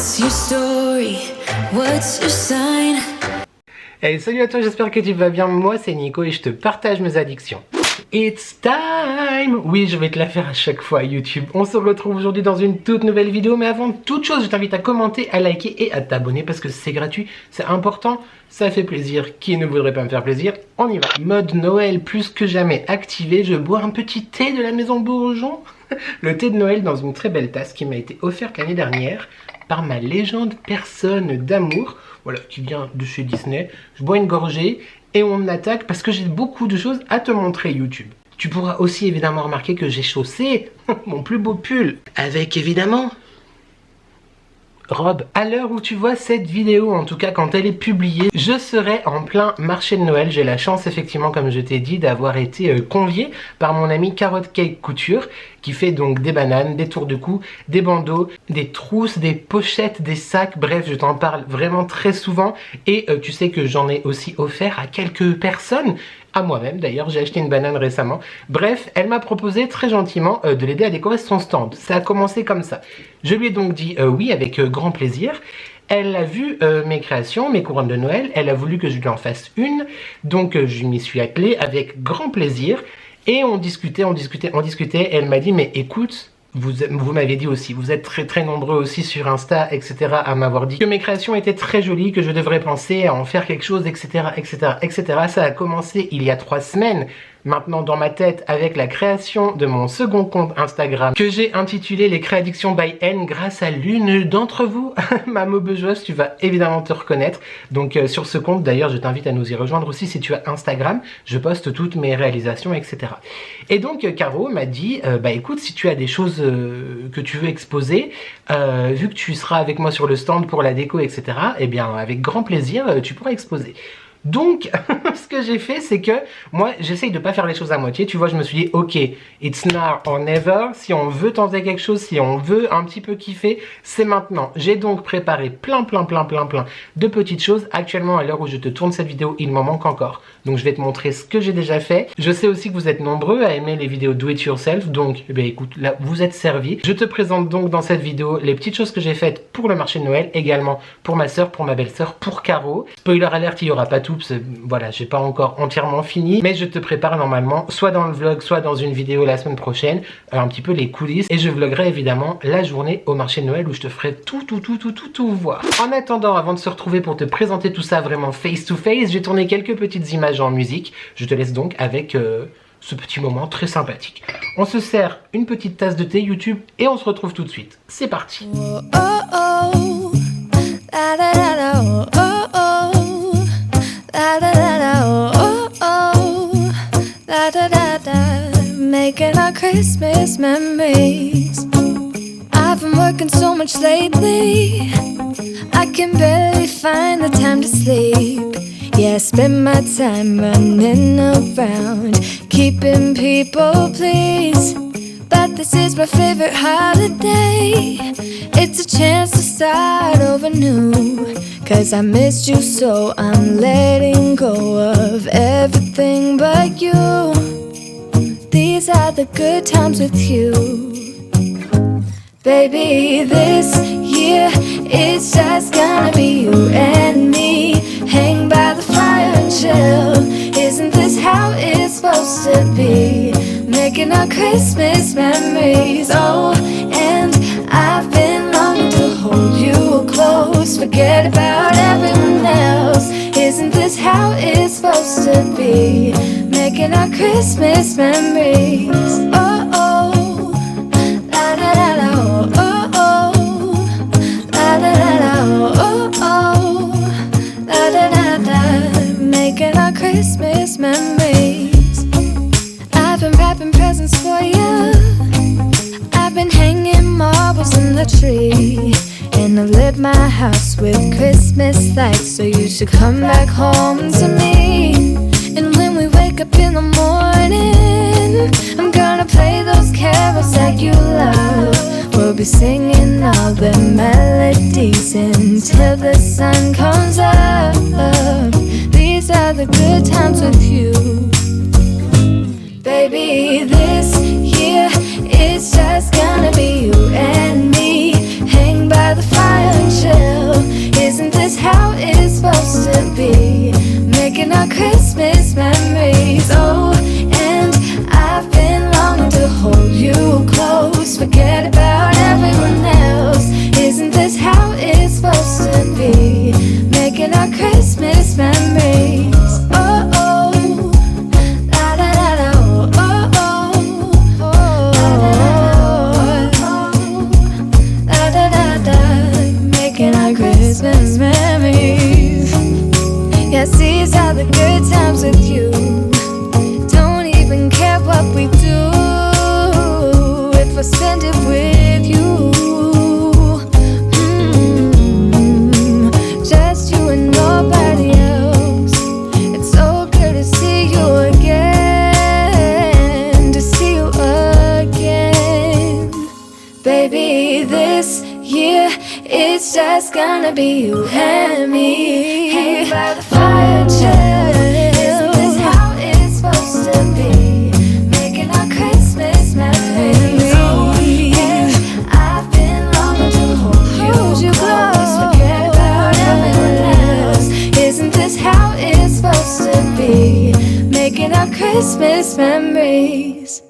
What's your story? What's your sign? Hey, salut à toi, j'espère que tu vas bien. Moi c'est Nico et je te partage mes addictions. It's time! Oui, je vais te la faire à chaque fois YouTube. On se retrouve aujourd'hui dans une toute nouvelle vidéo, mais avant toute chose, je t'invite à commenter, à liker et à t'abonner parce que c'est gratuit, c'est important, ça fait plaisir. Qui ne voudrait pas me faire plaisir? On y va. Mode Noël plus que jamais activé, je bois un petit thé de la maison Bourgeon. Le thé de Noël dans une très belle tasse qui m'a été offerte l'année dernière par ma légende personne d'amour, voilà, qui vient de chez Disney. Je bois une gorgée et on attaque parce que j'ai beaucoup de choses à te montrer YouTube. Tu pourras aussi évidemment remarquer que j'ai chaussé mon plus beau pull avec évidemment robe. À l'heure où tu vois cette vidéo, en tout cas quand elle est publiée, je serai en plein marché de Noël. J'ai la chance effectivement, comme je t'ai dit, d'avoir été convié par mon ami Carrot Cake Couture qui fait donc des bananes, des tours de cou, des bandeaux, des trousses, des pochettes, des sacs, bref je t'en parle vraiment très souvent et tu sais que j'en ai aussi offert à quelques personnes. À moi-même d'ailleurs, j'ai acheté une banane récemment. Bref, elle m'a proposé très gentiment de l'aider à décorer son stand. Ça a commencé comme ça. Je lui ai donc dit oui avec grand plaisir. Elle a vu mes créations, mes couronnes de Noël. Elle a voulu que je lui en fasse une. Donc je m'y suis attelé avec grand plaisir. Et on discutait. Elle m'a dit mais écoute, vous m'avez dit aussi, vous êtes très nombreux aussi sur Insta, etc. à m'avoir dit que mes créations étaient très jolies, que je devrais penser à en faire quelque chose, etc. Ça a commencé il y a 3 semaines. Maintenant dans ma tête avec la création de mon second compte Instagram que j'ai intitulé Les Créaddictions by N grâce à l'une d'entre vous, ma maubejoise, tu vas évidemment te reconnaître. Donc sur ce compte d'ailleurs je t'invite à nous y rejoindre aussi si tu as Instagram, je poste toutes mes réalisations etc. Et donc Caro m'a dit bah écoute, si tu as des choses que tu veux exposer, vu que tu seras avec moi sur le stand pour la déco etc, eh bien avec grand plaisir tu pourras exposer. Donc, ce que j'ai fait, c'est que moi, j'essaye de pas faire les choses à moitié. Tu vois, je me suis dit, ok, it's now or never. Si on veut tenter quelque chose, si on veut un petit peu kiffer, c'est maintenant. J'ai donc préparé plein de petites choses. Actuellement, à l'heure où je te tourne cette vidéo, il m'en manque encore. Donc, je vais te montrer ce que j'ai déjà fait. Je sais aussi que vous êtes nombreux à aimer les vidéos do it yourself. Donc, eh bien, écoute, là, vous êtes servis. Je te présente donc dans cette vidéo les petites choses que j'ai faites pour le marché de Noël, également pour ma soeur, pour ma belle-sœur, pour Caro. Spoiler alert, il n'y aura pas tout. Voilà, j'ai pas encore entièrement fini, mais je te prépare normalement soit dans le vlog, soit dans une vidéo la semaine prochaine, un petit peu les coulisses, et je vloguerai évidemment la journée au marché de Noël où je te ferai tout voir. En attendant, avant de se retrouver pour te présenter tout ça vraiment face to face, j'ai tourné quelques petites images en musique. Je te laisse donc avec ce petit moment très sympathique. On se sert une petite tasse de thé YouTube et on se retrouve tout de suite. C'est parti. Oh, oh, oh. La, la, la, la, oh, oh, oh. La da da da, oh oh oh, la da da da, making our Christmas memories. I've been working so much lately, I can barely find the time to sleep. Yeah, I spend my time running around, keeping people pleased. But this is my favorite holiday. It's a chance to start over new. Cause I missed you so I'm letting go of everything but you. These are the good times with you. Baby, this year it's just gonna be you and me. Hang by the fire and chill. Isn't this how it's supposed to be? Making our Christmas memories. Oh, and I've been longing to hold you close. Forget about everyone else. Isn't this how it's supposed to be? Making our Christmas memories. Oh, oh, la da da da, oh, oh, oh. La da da da, oh, oh, oh. La da da da, making our Christmas memories. I've been wrapping presents for you. I've been hanging marbles in the tree. And I've lit my house with Christmas lights. So you should come back home to me. And when we wake up in the morning, I'm gonna play those carols that you love. We'll be singing all the melodies until the sun comes up. These are the good times with you. Baby, this year it's just gonna be you and me. Hang by the fire and Christmas memories. Oh, and I've been longing to hold you close. Forget about everyone else. Isn't this how it's supposed to be? Making our Christmas memories. Oh, oh, la da da da, oh, oh, oh, oh, la da da da, making our Christmas memories. Yes, these are the good times with you. Don't even care what we do if I spend it with you. Just you and nobody else. It's so good to see you again, to see you again. Baby, this year it's just gonna be you and me. Hanging by the fire chill. Isn't this how it's supposed to be? Making our Christmas memories. Oh, yeah. I've been longing to hold you close. Forget about everyone else. Isn't this how it's supposed to be? Making our Christmas memories.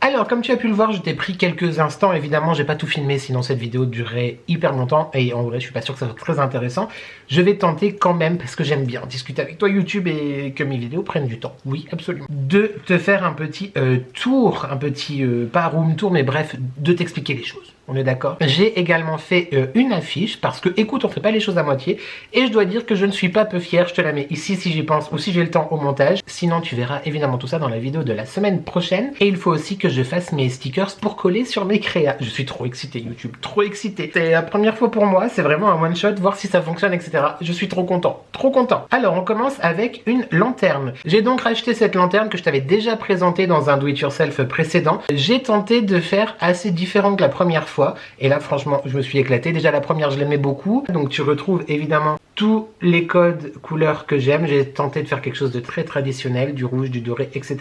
Alors, comme tu as pu le voir, je t'ai pris quelques instants. Évidemment, j'ai pas tout filmé, sinon cette vidéo durerait hyper longtemps. Et en vrai, je suis pas sûr que ça soit très intéressant. Je vais tenter quand même, parce que j'aime bien discuter avec toi YouTube et que mes vidéos prennent du temps. Oui, absolument. De te faire un petit tour, un petit, pas room tour, mais bref, de t'expliquer les choses. On est d'accord? J'ai également fait une affiche, parce que, écoute, on fait pas les choses à moitié. Et je dois dire que je ne suis pas peu fier. Je te la mets ici si j'y pense ou si j'ai le temps au montage. Sinon, tu verras évidemment tout ça dans la vidéo de la semaine prochaine. Et il faut aussi que je fasse mes stickers pour coller sur mes créas. Je suis trop excité YouTube, trop excité. C'est la première fois pour moi, c'est vraiment un one shot, voir si ça fonctionne, etc. Je suis trop content, trop content. Alors on commence avec une lanterne. J'ai donc racheté cette lanterne que je t'avais déjà présentée dans un do it yourself précédent. J'ai tenté de faire assez différent que la première fois. Et là franchement, je me suis éclaté. Déjà la première, je l'aimais beaucoup. Donc tu retrouves évidemment tous les codes couleurs que j'aime. J'ai tenté de faire quelque chose de très traditionnel, du rouge, du doré, etc.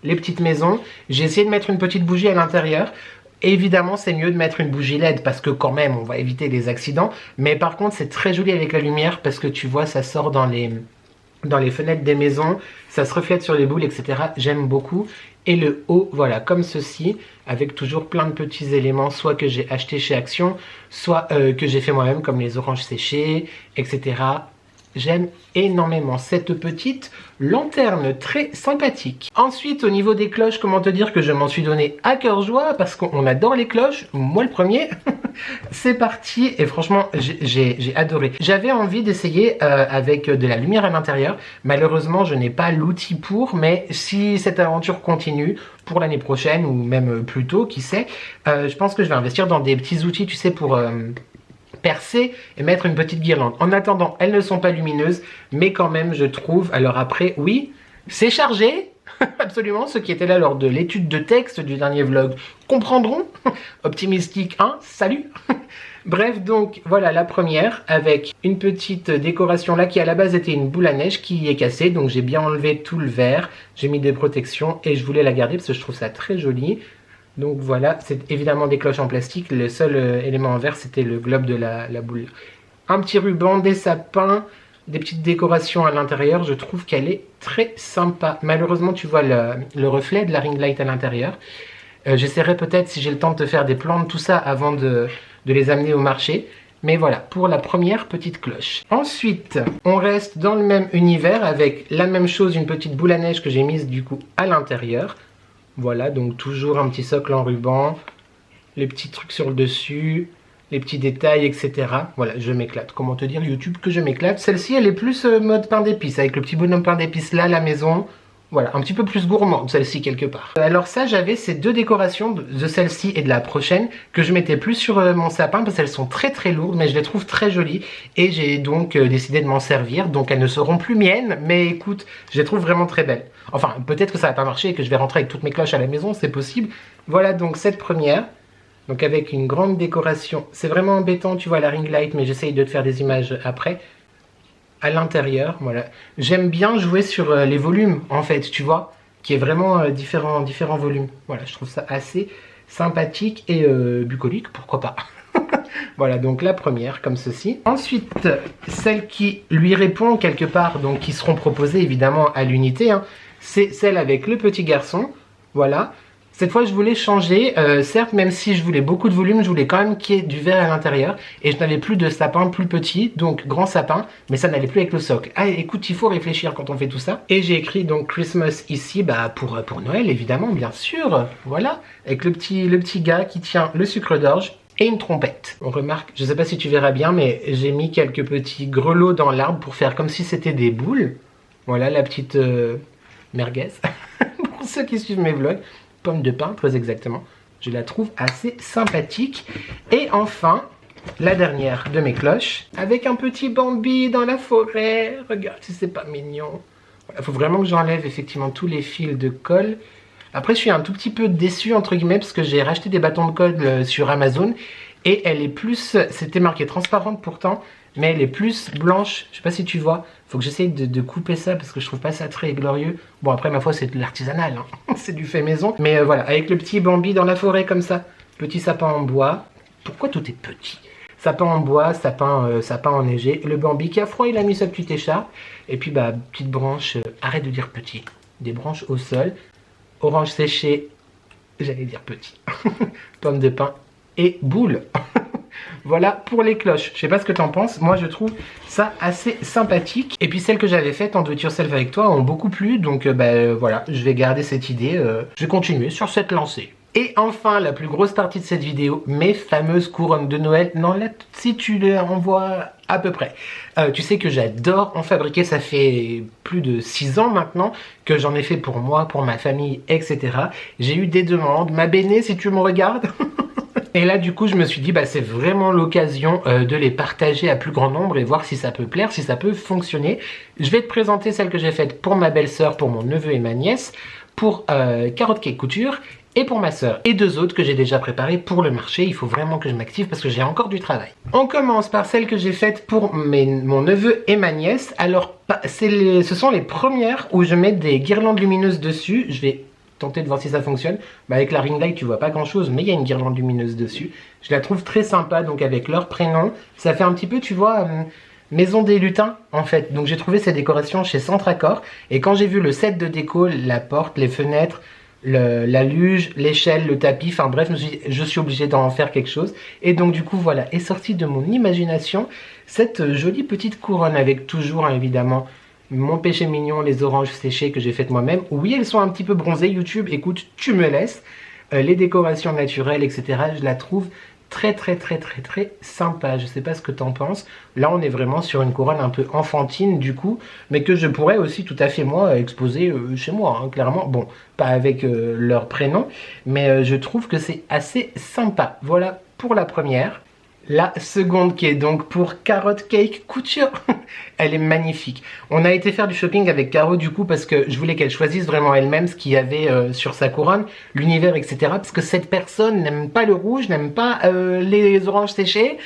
Les petites maisons. J'ai essayé de mettre une petite bougie à l'intérieur. Évidemment, c'est mieux de mettre une bougie LED parce que quand même, on va éviter les accidents. Mais par contre, c'est très joli avec la lumière parce que tu vois, ça sort dans les fenêtres des maisons. Ça se reflète sur les boules, etc. J'aime beaucoup. Et le haut, voilà, comme ceci, avec toujours plein de petits éléments, soit que j'ai acheté chez Action, soit que j'ai fait moi-même, comme les oranges séchées, etc. J'aime énormément cette petite lanterne très sympathique. Ensuite, au niveau des cloches, comment te dire que je m'en suis donné à cœur joie parce qu'on adore les cloches, moi le premier. C'est parti et franchement, j'ai adoré. J'avais envie d'essayer avec de la lumière à l'intérieur. Malheureusement, je n'ai pas l'outil pour, mais si cette aventure continue pour l'année prochaine ou même plus tôt, qui sait, je pense que je vais investir dans des petits outils, tu sais, pour percer et mettre une petite guirlande. En attendant, elles ne sont pas lumineuses, mais quand même, je trouve. Alors après, oui, c'est chargé. Absolument, ceux qui étaient là lors de l'étude de texte du dernier vlog comprendront. Optimistique 1, salut. Bref, donc voilà la première avec une petite décoration là qui à la base était une boule à neige qui est cassée. Donc j'ai bien enlevé tout le verre, j'ai mis des protections et je voulais la garder parce que je trouve ça très joli. Donc voilà, c'est évidemment des cloches en plastique. Le seul élément en verre, c'était le globe de la boule. Un petit ruban, des sapins, des petites décorations à l'intérieur. Je trouve qu'elle est très sympa. Malheureusement, tu vois le reflet de la ring light à l'intérieur. J'essaierai peut-être, si j'ai le temps, de te faire des plans de tout ça avant de les amener au marché. Mais voilà, pour la première petite cloche. Ensuite, on reste dans le même univers avec la même chose, une petite boule à neige que j'ai mise du coup à l'intérieur. Voilà, donc toujours un petit socle en ruban, les petits trucs sur le dessus, les petits détails, etc. Voilà, je m'éclate. Comment te dire, YouTube, que je m'éclate. Celle-ci, elle est plus mode pain d'épices, avec le petit bonhomme pain d'épices là, à la maison. Voilà, un petit peu plus gourmande, celle-ci, quelque part. Alors ça, j'avais ces deux décorations de celle-ci et de la prochaine que je mettais plus sur mon sapin parce qu'elles sont très très lourdes, mais je les trouve très jolies. Et j'ai donc décidé de m'en servir, donc elles ne seront plus miennes, mais écoute, je les trouve vraiment très belles. Enfin, peut-être que ça va pas marcher et que je vais rentrer avec toutes mes cloches à la maison, c'est possible. Voilà donc cette première, donc avec une grande décoration. C'est vraiment embêtant, tu vois la ring light, mais j'essaye de te faire des images après. À l'intérieur, voilà. J'aime bien jouer sur les volumes, en fait, tu vois, qui est vraiment différents volumes. Voilà, je trouve ça assez sympathique et bucolique, pourquoi pas. Voilà, donc la première, comme ceci. Ensuite, celle qui lui répond quelque part, donc qui seront proposées évidemment à l'unité, hein, c'est celle avec le petit garçon. Voilà. Cette fois, je voulais changer. Certes, même si je voulais beaucoup de volume, je voulais quand même qu'il y ait du verre à l'intérieur. Et je n'avais plus de sapin plus petit, donc grand sapin, mais ça n'allait plus avec le socle. Ah, écoute, il faut réfléchir quand on fait tout ça. Et j'ai écrit donc Christmas ici, bah pour Noël, évidemment, bien sûr. Voilà, avec le petit gars qui tient le sucre d'orge et une trompette. On remarque, je sais pas si tu verras bien, mais j'ai mis quelques petits grelots dans l'arbre pour faire comme si c'était des boules. Voilà la petite merguez. Pour ceux qui suivent mes vlogs. Pomme de pin, très exactement. Je la trouve assez sympathique. Et enfin, la dernière de mes cloches, avec un petit Bambi dans la forêt. Regarde si c'est pas mignon. Il faut vraiment que j'enlève effectivement tous les fils de colle. Après, je suis un tout petit peu déçu, entre guillemets, parce que j'ai racheté des bâtons de colle sur Amazon. Et elle est plus, c'était marqué transparente pourtant, mais elle est plus blanche. Je sais pas si tu vois. Faut que j'essaye de couper ça parce que je trouve pas ça très glorieux. Bon, après, ma foi, c'est de l'artisanal, hein. C'est du fait maison. Mais voilà, avec le petit Bambi dans la forêt comme ça. Petit sapin en bois. Pourquoi tout est petit? Sapin en bois, sapin enneigé. Le Bambi qui a froid, il a mis sa petite écharpe. Et puis, bah, petite branche, arrête de dire petit. Des branches au sol. Orange séché, j'allais dire petit. Pomme de pin et boule. Voilà pour les cloches. Je sais pas ce que t'en penses. Moi, je trouve ça assez sympathique. Et puis celles que j'avais faites en do it yourself avec toi ont beaucoup plu. Donc voilà, je vais garder cette idée. Je vais continuer sur cette lancée. Et enfin, la plus grosse partie de cette vidéo, mes fameuses couronnes de Noël. Non, là, si tu les envoies à peu près. Tu sais que j'adore en fabriquer. Ça fait plus de 6 ans maintenant que j'en ai fait pour moi, pour ma famille, etc. J'ai eu des demandes. Ma béné, si tu me regardes. Et là, du coup, je me suis dit, bah, c'est vraiment l'occasion de les partager à plus grand nombre et voir si ça peut plaire, si ça peut fonctionner. Je vais te présenter celle que j'ai faite pour ma belle-sœur, pour mon neveu et ma nièce, pour Carrot Cake Couture et pour ma sœur. Et 2 autres que j'ai déjà préparées pour le marché. Il faut vraiment que je m'active parce que j'ai encore du travail. On commence par celle que j'ai faite pour mon neveu et ma nièce. Alors, ce sont les premières où je mets des guirlandes lumineuses dessus. Je vais tenter de voir si ça fonctionne. Bah, avec la ring light tu vois pas grand chose, mais il y a une guirlande lumineuse dessus. Je la trouve très sympa, donc avec leur prénom, ça fait un petit peu, tu vois, maison des lutins en fait. Donc j'ai trouvé ces décorations chez Centracor, et quand j'ai vu le set de déco, la porte, les fenêtres, la luge, l'échelle, le tapis, enfin bref, je suis obligé d'en faire quelque chose. Et donc du coup voilà, est sortie de mon imagination cette jolie petite couronne avec toujours hein, évidemment mon péché mignon, les oranges séchées que j'ai faites moi-même. Oui, elles sont un petit peu bronzées. YouTube, écoute, tu me laisses. Les décorations naturelles, etc. Je la trouve très sympa. Je sais pas ce que t'en penses. Là, on est vraiment sur une couronne un peu enfantine du coup, mais que je pourrais aussi tout à fait moi exposer chez moi, hein, clairement. Bon, pas avec leur prénom, mais je trouve que c'est assez sympa. Voilà pour la première. La seconde qui est donc pour Carrot Cake Couture. Elle est magnifique. On a été faire du shopping avec Caro du coup parce que je voulais qu'elle choisisse vraiment elle-même ce qu'il y avait sur sa couronne, l'univers, etc. Parce que cette personne n'aime pas le rouge, n'aime pas les oranges séchées.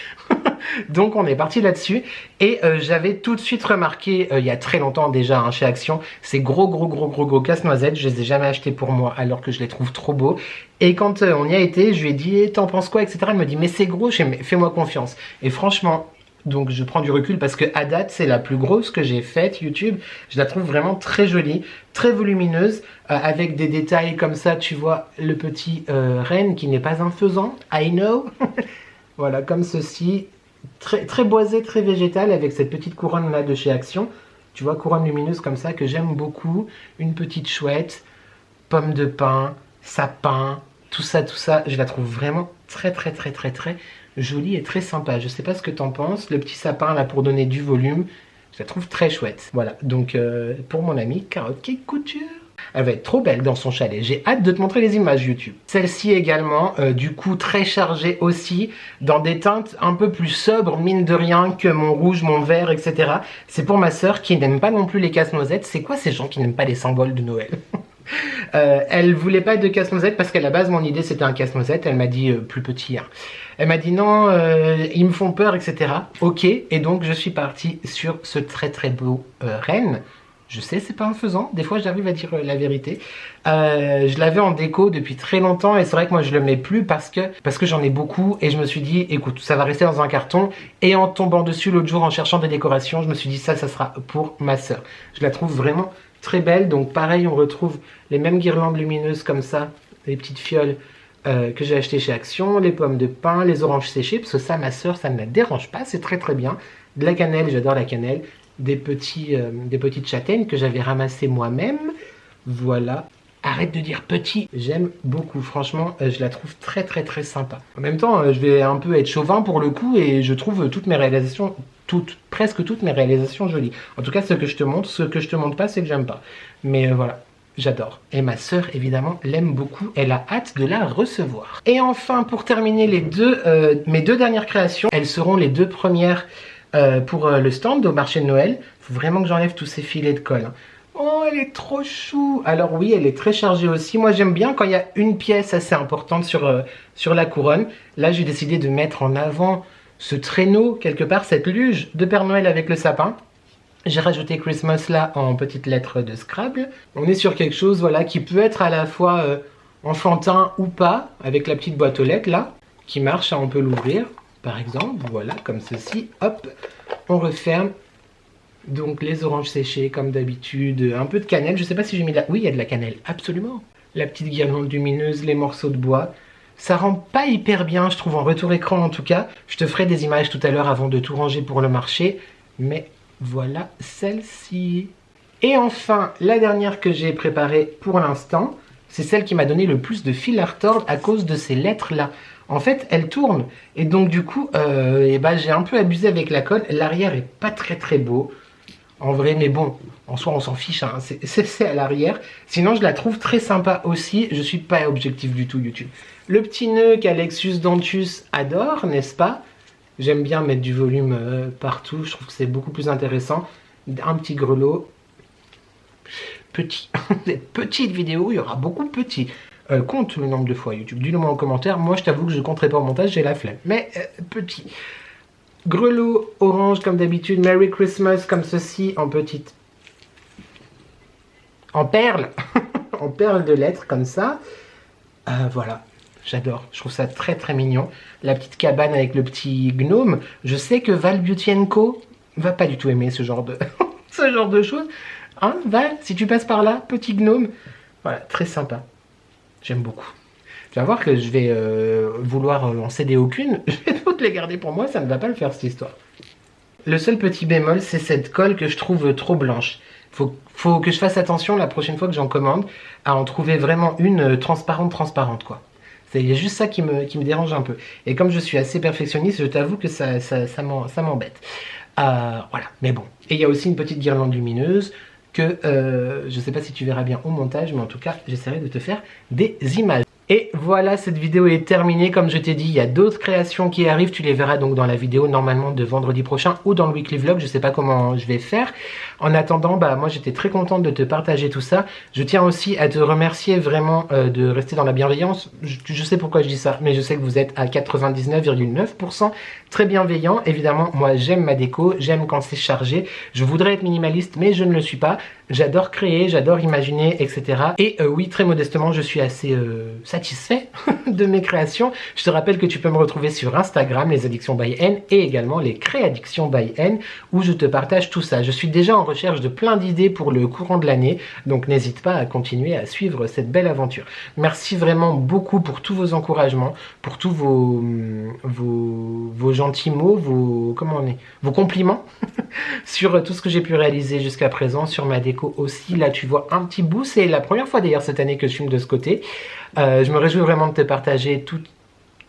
Donc on est parti là-dessus. Et j'avais tout de suite remarqué, il y a très longtemps déjà hein, chez Action, ces gros casse-noisettes. Je les ai jamais achetés pour moi alors que je les trouve trop beaux. Et quand on y a été, je lui ai dit t'en penses quoi, etc. Elle me dit mais c'est gros, fais-moi confiance. Et franchement, donc je prends du recul parce que à date c'est la plus grosse que j'ai faite YouTube. Je la trouve vraiment très jolie, très volumineuse, avec des détails comme ça, tu vois le petit renne qui n'est pas un faisan, I know. Voilà, comme ceci, très boisé, très végétal, avec cette petite couronne là de chez Action. Tu vois, couronne lumineuse comme ça que j'aime beaucoup. Une petite chouette, pomme de pin, sapin, tout ça, je la trouve vraiment très jolie et très sympa. Je sais pas ce que t'en penses. Le petit sapin là pour donner du volume, je la trouve très chouette. Voilà, donc pour mon amie Carrot Cake Couture. Elle va être trop belle dans son chalet. J'ai hâte de te montrer les images YouTube. Celle-ci également, du coup très chargée aussi, dans des teintes un peu plus sobres, mine de rien, que mon rouge, mon vert, etc. C'est pour ma sœur qui n'aime pas non plus les casse-noisettes. C'est quoi ces gens qui n'aiment pas les symboles de Noël? Elle voulait pas de casse-noisette parce qu'à la base mon idée c'était un casse-noisette. Elle m'a dit plus petit hein. Elle m'a dit non, ils me font peur, etc. Ok, et donc je suis partie sur ce très beau renne. Je sais, c'est pas un faisant. Des fois, j'arrive à dire la vérité. Je l'avais en déco depuis très longtemps et c'est vrai que moi, je le mets plus parce que j'en ai beaucoup et je me suis dit, écoute, ça va rester dans un carton. Et en tombant dessus l'autre jour en cherchant des décorations, je me suis dit, ça sera pour ma sœur. Je la trouve vraiment très belle. Donc pareil, on retrouve les mêmes guirlandes lumineuses comme ça, les petites fioles que j'ai achetées chez Action, les pommes de pin, les oranges séchées, parce que ça, ma sœur, ça ne la dérange pas, c'est très très bien. De la cannelle, j'adore la cannelle. Des petites châtaignes que j'avais ramassées moi-même. Voilà. Arrête de dire petit, j'aime beaucoup. Franchement, je la trouve très très très sympa. En même temps, je vais un peu être chauvin pour le coup et je trouve toutes mes réalisations, presque toutes mes réalisations jolies. En tout cas, ce que je te montre, ce que je te montre pas, c'est que j'aime pas. Mais voilà. J'adore. Et ma sœur, évidemment, l'aime beaucoup. Elle a hâte de la recevoir. Et enfin, pour terminer mes deux dernières créations, elles seront les deux premières pour le stand au marché de Noël. Faut vraiment que j'enlève tous ces filets de colle. Hein. Oh, elle est trop chou. Alors oui, elle est très chargée aussi. Moi, j'aime bien quand il y a une pièce assez importante sur la couronne. Là, j'ai décidé de mettre en avant ce traîneau, quelque part, cette luge de Père Noël avec le sapin. J'ai rajouté Christmas là en petites lettres de Scrabble. On est sur quelque chose voilà, qui peut être à la fois enfantin ou pas, avec la petite boîte aux lettres là, qui marche, on peut l'ouvrir par exemple, voilà, comme ceci, hop, on referme. Donc les oranges séchées comme d'habitude, un peu de cannelle, je sais pas si j'ai mis de la... Oui, il y a de la cannelle, absolument. La petite guirlande lumineuse, les morceaux de bois. Ça rend pas hyper bien, je trouve, en retour écran en tout cas. Je te ferai des images tout à l'heure avant de tout ranger pour le marché, mais... Voilà celle-ci. Et enfin, la dernière que j'ai préparée pour l'instant, c'est celle qui m'a donné le plus de fil à retordre à cause de ces lettres-là. En fait, elles tournent. Et donc, du coup, j'ai un peu abusé avec la colle. L'arrière est pas très très beau. En vrai, mais bon, en soi, on s'en fiche. Hein. C'est à l'arrière. Sinon, je la trouve très sympa aussi. Je suis pas objectif du tout, YouTube. Le petit nœud qu'Alexus Dantus adore, n'est-ce pas ? J'aime bien mettre du volume partout, je trouve que c'est beaucoup plus intéressant. Un petit grelot. Petit. Cette petite vidéo, il y aura beaucoup de petits. Compte le nombre de fois YouTube, dis-le moi en commentaire. Moi je t'avoue que je ne compterai pas au montage, j'ai la flemme. Mais petit. Grelot orange comme d'habitude, Merry Christmas comme ceci en petite. En perles. En perles de lettres comme ça. Voilà. J'adore, je trouve ça très très mignon. La petite cabane avec le petit gnome. Je sais que Val Beauty & Co va pas du tout aimer ce genre de, ce genre de choses. Hein, Val, si tu passes par là, petit gnome. Voilà, très sympa. J'aime beaucoup. Tu vas voir que je vais vouloir en céder aucune. Je vais toutes les garder pour moi, ça ne va pas le faire cette histoire. Le seul petit bémol, c'est cette colle que je trouve trop blanche. Faut que je fasse attention la prochaine fois que j'en commande à en trouver vraiment une transparente quoi. Il y a juste ça qui me dérange un peu. Et comme je suis assez perfectionniste, je t'avoue que ça m'embête. Voilà, mais bon. Et il y a aussi une petite guirlande lumineuse que je ne sais pas si tu verras bien au montage, mais en tout cas, j'essaierai de te faire des images. Et voilà, cette vidéo est terminée. Comme je t'ai dit, il y a d'autres créations qui arrivent. Tu les verras donc dans la vidéo normalement de vendredi prochain ou dans le weekly vlog. Je ne sais pas comment je vais faire. En attendant, moi j'étais très contente de te partager tout ça. Je tiens aussi à te remercier vraiment de rester dans la bienveillance. Je sais pourquoi je dis ça, mais je sais que vous êtes à 99,9% très bienveillant. Évidemment, moi j'aime ma déco, j'aime quand c'est chargé. Je voudrais être minimaliste, mais je ne le suis pas. J'adore créer, j'adore imaginer, etc. Et oui, très modestement, je suis assez satisfait de mes créations. Je te rappelle que tu peux me retrouver sur Instagram, les Addictions by N, et également les Créaddictions by N, où je te partage tout ça. Je suis déjà en recherche de plein d'idées pour le courant de l'année, donc n'hésite pas à continuer à suivre cette belle aventure. Merci vraiment beaucoup pour tous vos encouragements, pour tous vos gentils mots, vos compliments sur tout ce que j'ai pu réaliser jusqu'à présent, sur ma déco aussi. Là tu vois un petit bout, c'est la première fois d'ailleurs cette année que je filme de ce côté. Je me réjouis vraiment de te partager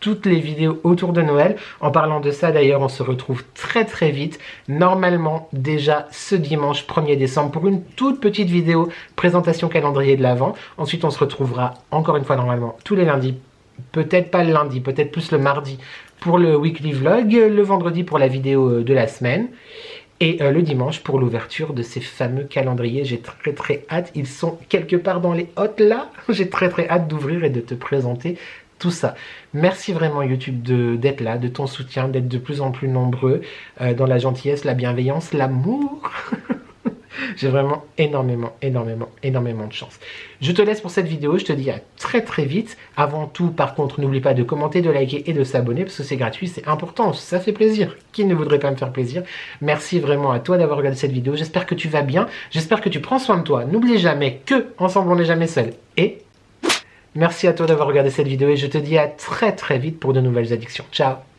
toutes les vidéos autour de Noël. En parlant de ça d'ailleurs, on se retrouve très très vite, normalement déjà ce dimanche 1er décembre pour une toute petite vidéo présentation calendrier de l'Avent. Ensuite on se retrouvera encore une fois normalement tous les lundis, peut-être pas le lundi, peut-être plus le mardi pour le weekly vlog, le vendredi pour la vidéo de la semaine. Et le dimanche pour l'ouverture de ces fameux calendriers. J'ai très très hâte, ils sont quelque part dans les hôtes là. J'ai très très hâte d'ouvrir et de te présenter tout ça. Merci vraiment YouTube d'être là, de ton soutien, d'être de plus en plus nombreux dans la gentillesse, la bienveillance, l'amour. J'ai vraiment énormément de chance. Je te laisse pour cette vidéo, je te dis à très très vite. Avant tout, par contre, n'oublie pas de commenter, de liker et de s'abonner parce que c'est gratuit, c'est important, ça fait plaisir. Qui ne voudrait pas me faire plaisir? Merci vraiment à toi d'avoir regardé cette vidéo. J'espère que tu vas bien, j'espère que tu prends soin de toi. N'oublie jamais que ensemble on n'est jamais seul. Et merci à toi d'avoir regardé cette vidéo et je te dis à très très vite pour de nouvelles addictions. Ciao!